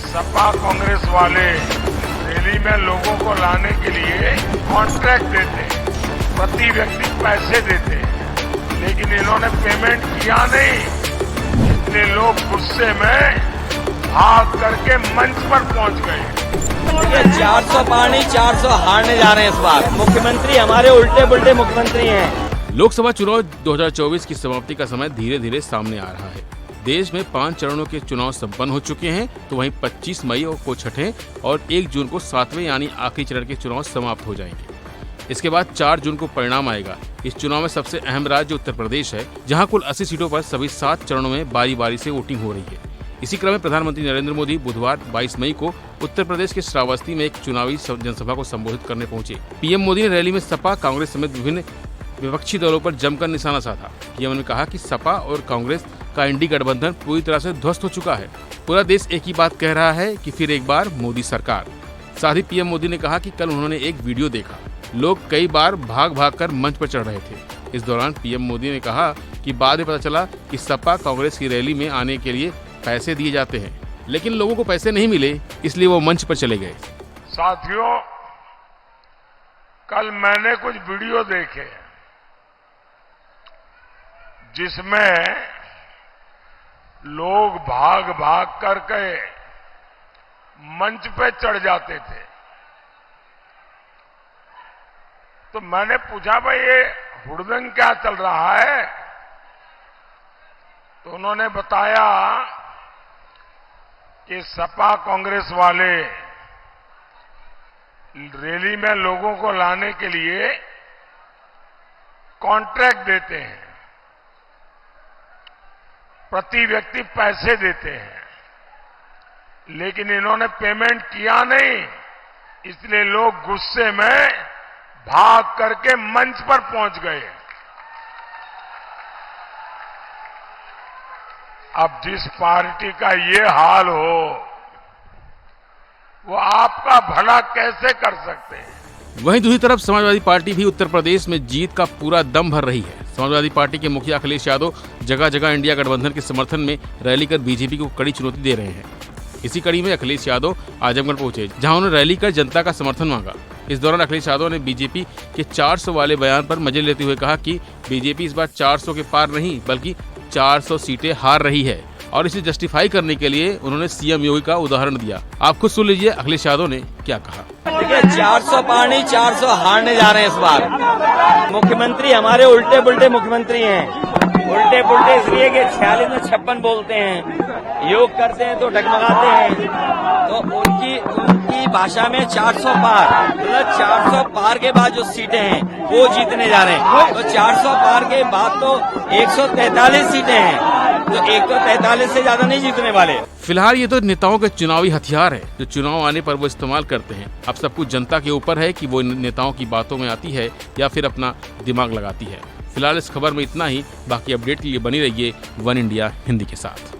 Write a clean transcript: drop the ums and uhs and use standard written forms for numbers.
सपा कांग्रेस वाले रैली में लोगों को लाने के लिए कॉन्ट्रैक्ट देते हैं, प्रति व्यक्ति पैसे देते हैं, लेकिन इन्होंने पेमेंट किया नहीं, इसलिए लोग गुस्से में भाग करके मंच पर पहुंच गए। 400 पार नहीं 400 हारने जा रहे हैं इस बार। मुख्यमंत्री हमारे उल्टे पुल्टे मुख्यमंत्री हैं। लोकसभा चुनाव 2024 की समाप्ति का समय धीरे धीरे सामने आ रहा है। देश में 5 चरणों के चुनाव संपन्न हो चुके हैं, तो वहीं 25 मई को छठे और 1 जून को 7वें यानी आखिरी चरण के चुनाव समाप्त हो जाएंगे। इसके बाद 4 जून को परिणाम आएगा। इस चुनाव में सबसे अहम राज्य उत्तर प्रदेश है, जहां कुल 80 सीटों पर सभी 7 चरणों में बारी बारी से वोटिंग हो रही है। इसी क्रम में प्रधानमंत्री नरेंद्र मोदी बुधवार 22 मई को उत्तर प्रदेश के श्रावस्ती में एक चुनावी जनसभा को संबोधित करने पहुंचे। पीएम मोदी ने रैली में सपा, कांग्रेस समेत विभिन्न विपक्षी दलों पर जमकर निशाना साधा। पीएम ने कहा कि सपा और कांग्रेस का इंडी गठबंधन पूरी तरह से ध्वस्त हो चुका है। पूरा देश एक ही बात कह रहा है कि फिर एक बार मोदी सरकार। साथ ही पीएम मोदी ने कहा कि कल उन्होंने एक वीडियो देखा, लोग कई बार भाग भाग कर मंच पर चढ़ रहे थे। इस दौरान पीएम मोदी ने कहा कि बाद में पता चला कि सपा कांग्रेस की रैली में आने के लिए पैसे दिए जाते हैं, लेकिन लोगों को पैसे नहीं मिले, इसलिए वो मंच पर चले गए। साथियों, कल मैंने कुछ वीडियो देखे जिसमें लोग भाग भाग करके मंच पे चढ़ जाते थे। तो मैंने पूछा, भाई ये हुड़दंग क्या चल रहा है? तो उन्होंने बताया कि सपा कांग्रेस वाले रैली में लोगों को लाने के लिए कॉन्ट्रैक्ट देते हैं, प्रति व्यक्ति पैसे देते हैं, लेकिन इन्होंने पेमेंट किया नहीं, इसलिए लोग गुस्से में भाग करके मंच पर पहुंच गए। अब जिस पार्टी का ये हाल हो, वो आपका भला कैसे कर सकते हैं? वहीं दूसरी तरफ समाजवादी पार्टी भी उत्तर प्रदेश में जीत का पूरा दम भर रही है। समाजवादी पार्टी के मुखिया अखिलेश यादव जगह जगह इंडिया गठबंधन के समर्थन में रैली कर बीजेपी को कड़ी चुनौती दे रहे हैं। इसी कड़ी में अखिलेश यादव आजमगढ़ पहुंचे, जहां उन्होंने रैली कर जनता का समर्थन मांगा। इस दौरान अखिलेश यादव ने बीजेपी के 400 वाले बयान पर मजे लेते हुए कहा कि बीजेपी इस बार 400 के पार नहीं बल्कि 400 सीटें हार रही है, और इसे जस्टिफाई करने के लिए उन्होंने सीएम योगी का उदाहरण दिया। आप खुद सुन लीजिए अखिलेश यादव ने क्या कहा। देखिए 400 पार नहीं 400 हारने जा रहे हैं इस बार। मुख्यमंत्री हमारे उल्टे पुल्टे मुख्यमंत्री हैं। उल्टे पुल्टे इसलिए कि 46 में 56 बोलते हैं, योग करते हैं तो डगमगाते हैं, तो उनकी भाषा में 400 पार मतलब 400 पार के बाद जो सीटें हैं वो जीतने जा रहे हैं। तो 400 पार के बाद तो 143 सीटें हैं, तो 143 से ज्यादा नहीं जीतने वाले। फिलहाल ये तो नेताओं के चुनावी हथियार है जो चुनाव आने पर वो इस्तेमाल करते हैं। अब सब कुछ जनता के ऊपर है कि वो नेताओं की बातों में आती है या फिर अपना दिमाग लगाती है। फिलहाल इस खबर में इतना ही। बाकी अपडेट के लिए बनी रहिए वन इंडिया हिंदी के साथ।